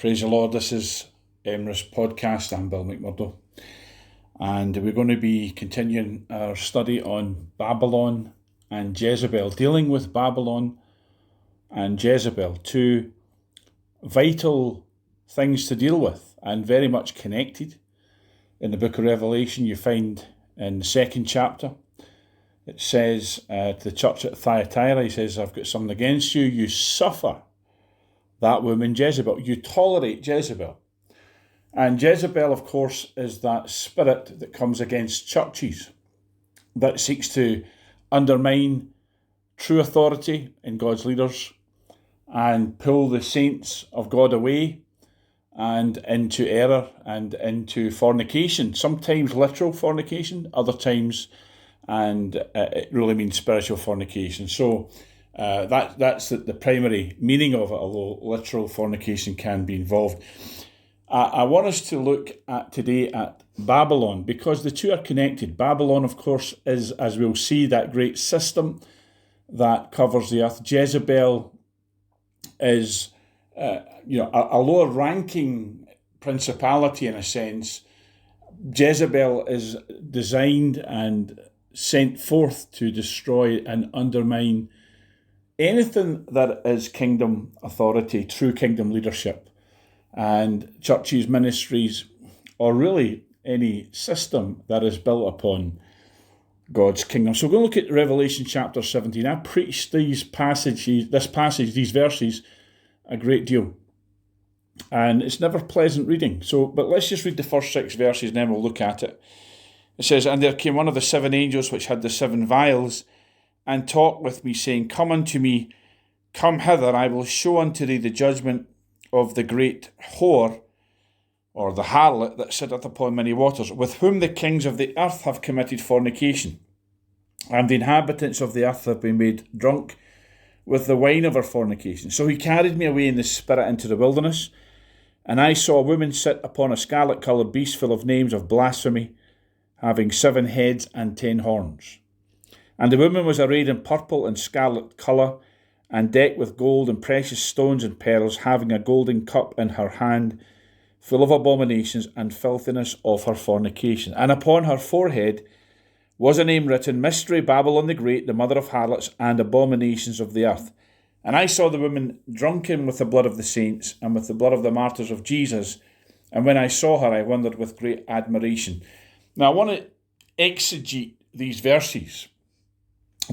Praise the Lord, this is Emrys Podcast. I'm Bill McMurdo, and we're going to be continuing our study on Babylon and Jezebel, dealing with Babylon and Jezebel, two vital things to deal with and very much connected. In the book of Revelation, you find in the second chapter, it says to the church at Thyatira, he says, I've got something against you. You suffer that woman Jezebel. You tolerate Jezebel. And Jezebel, of course, is that spirit that comes against churches, that seeks to undermine true authority in God's leaders and pull the saints of God away and into error and into fornication, sometimes literal fornication, other times, and it really means spiritual fornication. So that's the primary meaning of it, although literal fornication can be involved. I want us to look at today at Babylon, because the two are connected. Babylon, of course, is, as we'll see, that great system that covers the earth. Jezebel is a lower ranking principality in a sense. Jezebel is designed and sent forth to destroy and undermine anything that is kingdom authority, true kingdom leadership, and churches, ministries, or really any system that is built upon God's kingdom. So we're going to look at Revelation chapter 17. I preached these verses, a great deal. And it's never pleasant reading. But let's just read the first 6 verses and then we'll look at it. It says, And there came one of the 7 angels which had the 7 vials, and talked with me, saying, Come unto me, come hither, I will show unto thee the judgment of the great whore, or the harlot that sitteth upon many waters, with whom the kings of the earth have committed fornication, and the inhabitants of the earth have been made drunk with the wine of her fornication. So he carried me away in the spirit into the wilderness, and I saw a woman sit upon a scarlet-coloured beast full of names of blasphemy, having 7 heads and 10 horns. And the woman was arrayed in purple and scarlet colour, and decked with gold and precious stones and pearls, having a golden cup in her hand, full of abominations and filthiness of her fornication. And upon her forehead was a name written, Mystery, Babylon the Great, the mother of harlots and abominations of the earth. And I saw the woman drunken with the blood of the saints, and with the blood of the martyrs of Jesus. And when I saw her, I wondered with great admiration. Now, I want to exegete these verses.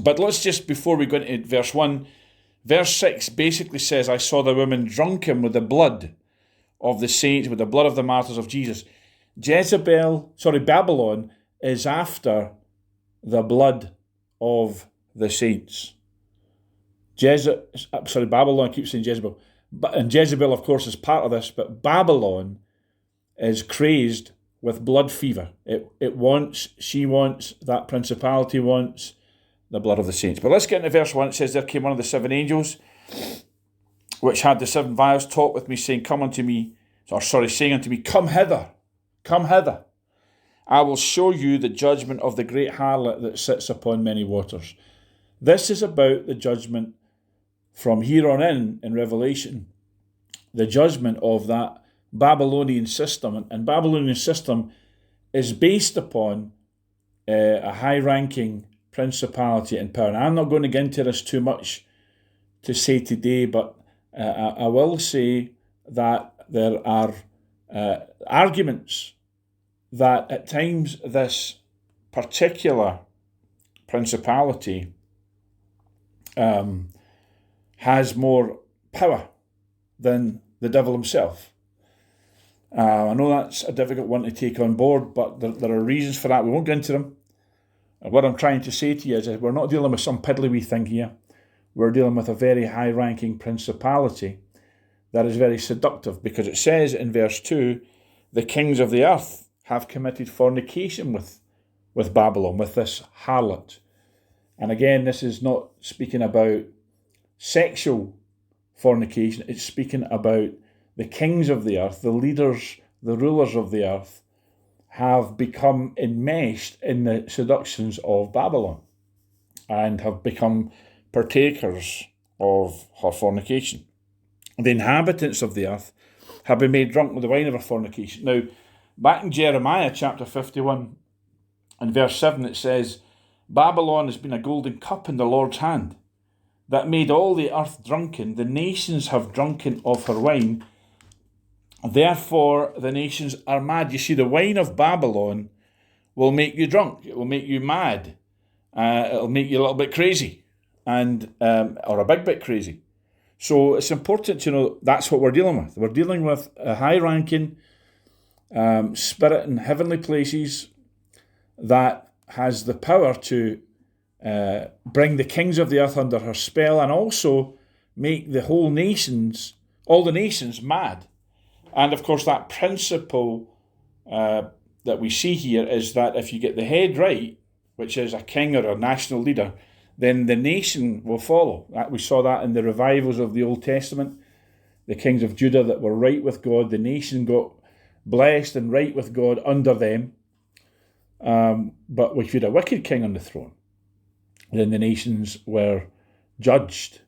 But let's just, before we go into verse 1, verse 6 basically says, I saw the woman drunken with the blood of the saints, with the blood of the martyrs of Jesus. Babylon is after the blood of the saints. Babylon, I keep saying Jezebel. And Jezebel, of course, is part of this, but Babylon is crazed with blood fever. She wants, that principality wants the blood of the saints. But let's get into verse 1. It says, There came one of the 7 angels, which had the 7 vials, talked with me, saying unto me, Come hither, come hither. I will show you the judgment of the great harlot that sits upon many waters. This is about the judgment from here on in Revelation, the judgment of that Babylonian system. And Babylonian system is based upon a high-ranking principality and power. And I'm not going to get into this too much to say today, but I will say that there are arguments that at times this particular principality has more power than the devil himself. I know that's a difficult one to take on board, but there are reasons for that. We won't get into them. What I'm trying to say to you is that we're not dealing with some piddly wee thing here. We're dealing with a very high-ranking principality that is very seductive, because it says in verse 2, the kings of the earth have committed fornication with Babylon, with this harlot. And again, this is not speaking about sexual fornication. It's speaking about the kings of the earth, the leaders, the rulers of the earth, have become enmeshed in the seductions of Babylon and have become partakers of her fornication. The inhabitants of the earth have been made drunk with the wine of her fornication. Now, back in Jeremiah chapter 51 and verse 7, it says, Babylon has been a golden cup in the Lord's hand, that made all the earth drunken. The nations have drunken of her wine. Therefore, the nations are mad. You see, the wine of Babylon will make you drunk. It will make you mad. It'll make you a little bit crazy, and or a big bit crazy. So it's important to know that's what we're dealing with. We're dealing with a high-ranking spirit in heavenly places that has the power to bring the kings of the earth under her spell, and also make the whole nations, all the nations, mad. And of course, that principle that we see here is that if you get the head right, which is a king or a national leader, then the nation will follow. We saw that in the revivals of the Old Testament. The kings of Judah that were right with God, the nation got blessed and right with God under them. But if you had a wicked king on the throne, then the nations were judged,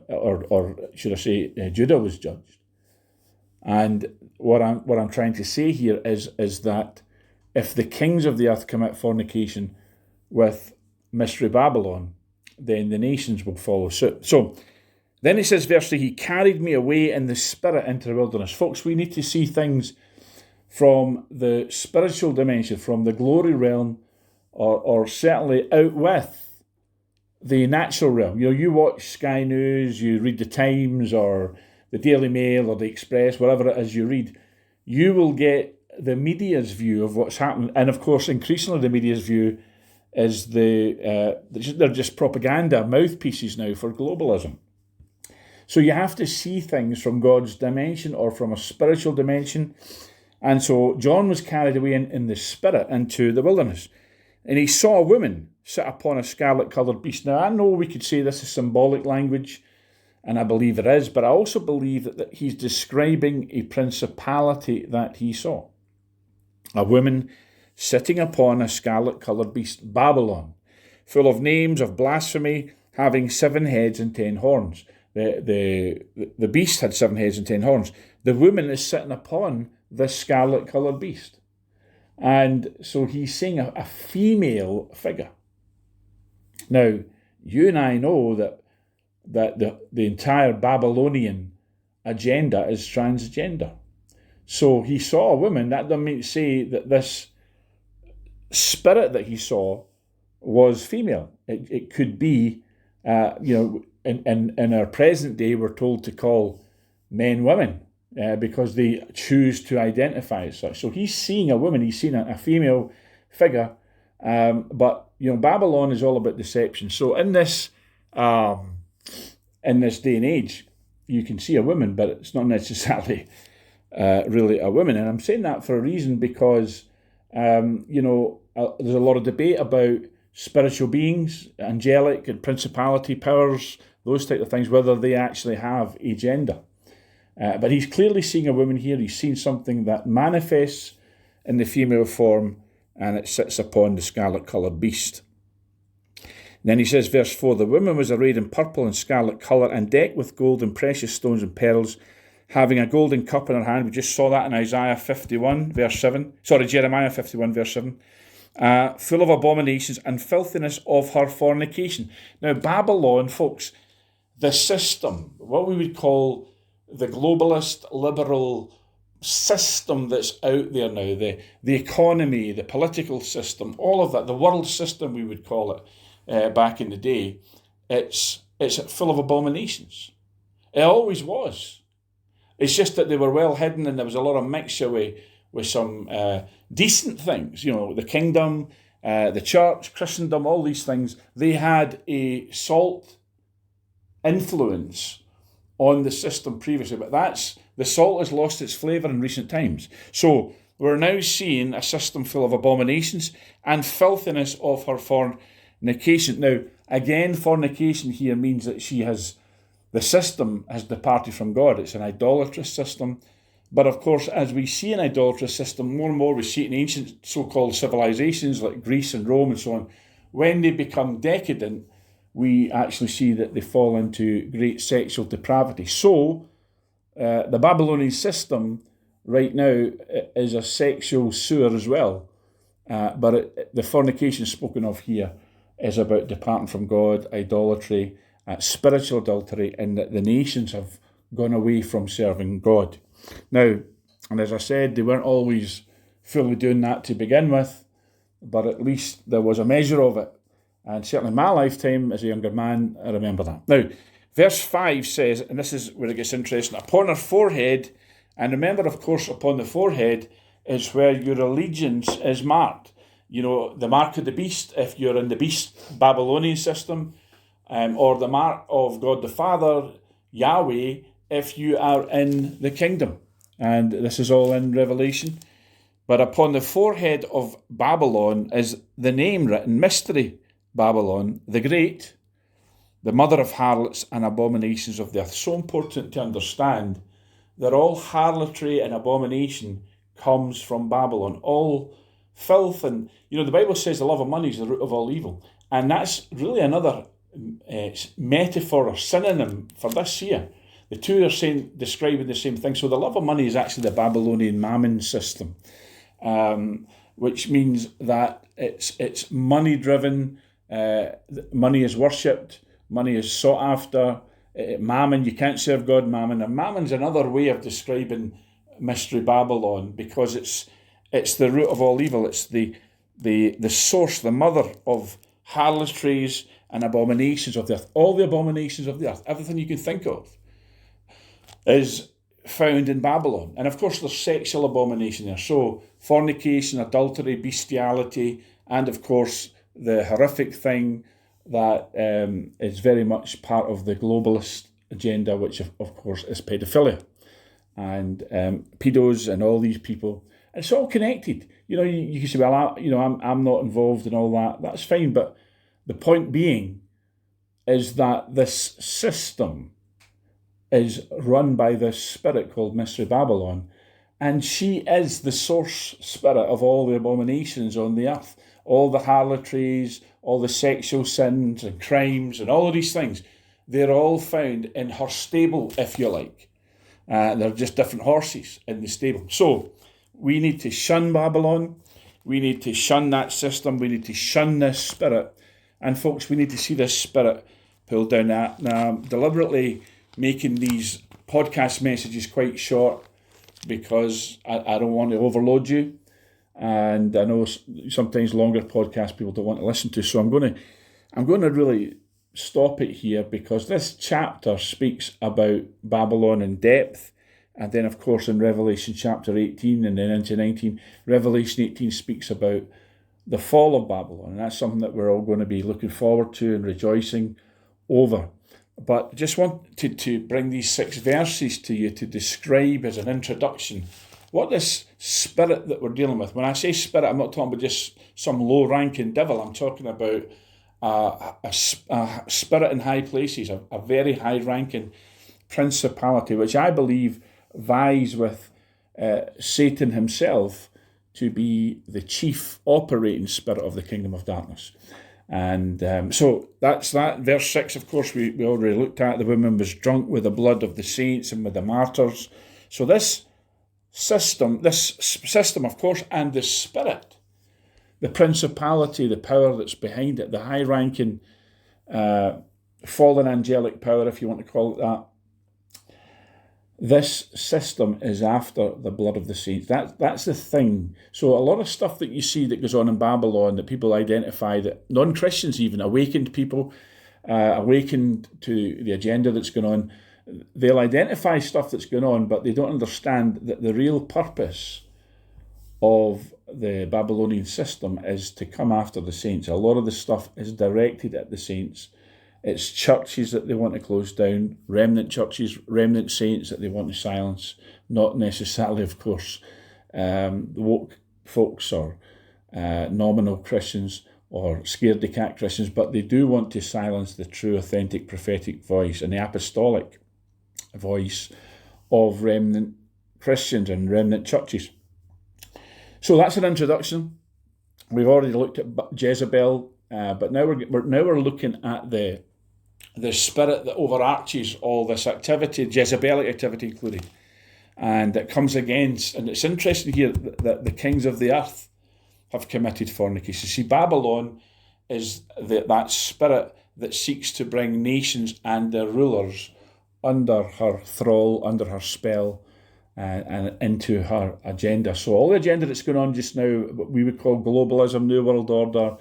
or should I say, Judah was judged. And what I'm trying to say here is that if the kings of the earth commit fornication with Mystery Babylon, then the nations will follow suit. So then it says, verse 3, he carried me away in the spirit into the wilderness. Folks, we need to see things from the spiritual dimension, from the glory realm, or certainly out with the natural realm. You know, you watch Sky News, you read the Times or the Daily Mail or the Express, whatever it is you read, you will get the media's view of what's happening. And of course, increasingly the media's view is they're just propaganda mouthpieces now for globalism. So you have to see things from God's dimension or from a spiritual dimension. And so John was carried away in the spirit into the wilderness. And he saw a woman sit upon a scarlet-coloured beast. Now, I know we could say this is symbolic language, and I believe it is, but I also believe that he's describing a principality that he saw. A woman sitting upon a scarlet-coloured beast, Babylon, full of names of blasphemy, having 7 heads and 10 horns. The beast had 7 heads and 10 horns. The woman is sitting upon this scarlet-coloured beast. And so he's seeing a female figure. Now, you and I know that the entire Babylonian agenda is transgender. So he saw a woman. That doesn't mean to say that this spirit that he saw was female. It could be, in our present day, we're told to call men women because they choose to identify as such. So he's seeing a woman. He's seeing a female figure. But Babylon is all about deception. So in this day and age, you can see a woman, but it's not necessarily really a woman. And I'm saying that for a reason because, there's a lot of debate about spiritual beings, angelic and principality powers, those type of things, whether they actually have a gender. But he's clearly seeing a woman here. He's seen something that manifests in the female form, and it sits upon the scarlet-coloured beast. Then he says, verse 4, the woman was arrayed in purple and scarlet colour and decked with gold and precious stones and pearls, having a golden cup in her hand. We just saw that in Jeremiah 51, verse 7. Full of abominations and filthiness of her fornication. Now, Babylon, folks, the system, what we would call the globalist, liberal system that's out there now, the economy, the political system, all of that, the world system we would call it back in the day, it's full of abominations. It always was. It's just that they were well hidden and there was a lot of mixture with some decent things. The kingdom, the church, Christendom, all these things, they had a salt influence on the system previously, but the salt has lost its flavour in recent times. So we're now seeing a system full of abominations and filthiness of her fornication. Now, again, fornication here means that the system has departed from God. It's an idolatrous system. But of course, as we see an idolatrous system, more and more we see it in ancient so-called civilizations like Greece and Rome and so on. When they become decadent, we actually see that they fall into great sexual depravity. So, the Babylonian system right now is a sexual sewer as well. But the fornication spoken of here is about departing from God, idolatry, spiritual adultery, and that the nations have gone away from serving God. Now, and as I said, they weren't always fully doing that to begin with, but at least there was a measure of it. And certainly in my lifetime as a younger man, I remember that. Now, verse 5 says, and this is where it gets interesting, upon her forehead, and remember, of course, upon the forehead is where your allegiance is marked. You know, the mark of the beast, if you're in the beast Babylonian system, or the mark of God the Father, Yahweh, if you are in the kingdom. And this is all in Revelation. But upon the forehead of Babylon is the name written, Mystery Babylon, the Great, the mother of harlots and abominations of the earth. So important to understand that all harlotry and abomination comes from Babylon. All filth, and the Bible says the love of money is the root of all evil. And that's really another metaphor or synonym for this here. The two are describing the same thing. So the love of money is actually the Babylonian mammon system, which means that it's money driven. Money is worshipped. Money is sought after. Mammon, you can't serve God, mammon. And mammon's another way of describing Mystery Babylon, because it's the root of all evil. It's the source, the mother of harlotries and abominations of the earth. All the abominations of the earth, everything you can think of, is found in Babylon. And of course there's sexual abomination there. So fornication, adultery, bestiality, and of course the horrific thing that is very much part of the globalist agenda, which of course is pedophilia. And pedos and all these people. It's all connected. You can say, well, I'm not involved in all that. That's fine. But the point being is that this system is run by this spirit called Mystery Babylon, and she is the source spirit of all the abominations on the earth, all the harlotries, all the sexual sins and crimes and all of these things. They're all found in her stable, if you like. They're just different horses in the stable. So we need to shun Babylon. We need to shun that system. We need to shun this spirit. And folks, we need to see this spirit pulled down. Now, I'm deliberately making these podcast messages quite short because I don't want to overload you. And I know sometimes longer podcasts people don't want to listen to. So I'm going to really stop it here, because this chapter speaks about Babylon in depth. And then, of course, in Revelation chapter 18 and then into 19, Revelation 18 speaks about the fall of Babylon. And that's something that we're all going to be looking forward to and rejoicing over. But just wanted to bring these 6 verses to you to describe as an introduction what this spirit that we're dealing with. When I say spirit, I'm not talking about just some low-ranking devil. I'm talking about a spirit in high places, a very high-ranking principality, which I believe vies with Satan himself to be the chief operating spirit of the kingdom of darkness. And so that's that. Verse 6, of course, we already looked at. The woman was drunk with the blood of the saints and with the martyrs. So this system, of course, and the spirit, the principality, the power that's behind it, the high-ranking fallen angelic power, if you want to call it that, this system is after the blood of the saints. That's the thing. So a lot of stuff that you see that goes on in Babylon that people identify, that non-Christians even, awakened people, awakened to the agenda that's going on, they'll identify stuff that's going on, but they don't understand that the real purpose of the Babylonian system is to come after the saints. A lot of the stuff is directed at the saints. It's churches that they want to close down, remnant churches, remnant saints that they want to silence, not necessarily, of course, woke folks or nominal Christians or scaredy-cat Christians, but they do want to silence the true, authentic, prophetic voice and the apostolic voice of remnant Christians and remnant churches. So that's an introduction. We've already looked at Jezebel, but now we're looking at the spirit that overarches all this activity, Jezebelic activity included. And it comes against, and it's interesting here that the kings of the earth have committed fornication. See, Babylon is that spirit that seeks to bring nations and their rulers under her thrall, under her spell, and into her agenda. So all the agenda that's going on just now, what we would call globalism, New World Order,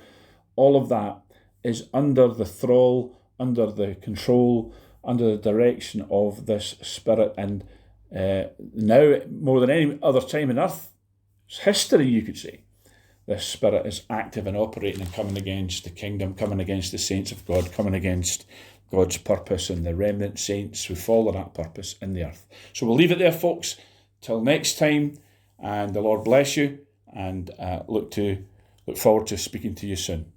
all of that is under the thrall, under the control, under the direction of this spirit. And now, more than any other time in Earth's history, you could say, this spirit is active and operating and coming against the kingdom, coming against the saints of God, coming against God's purpose and the remnant saints who follow that purpose in the earth. So we'll leave it there, folks, till next time, and the Lord bless you, and look forward to speaking to you soon.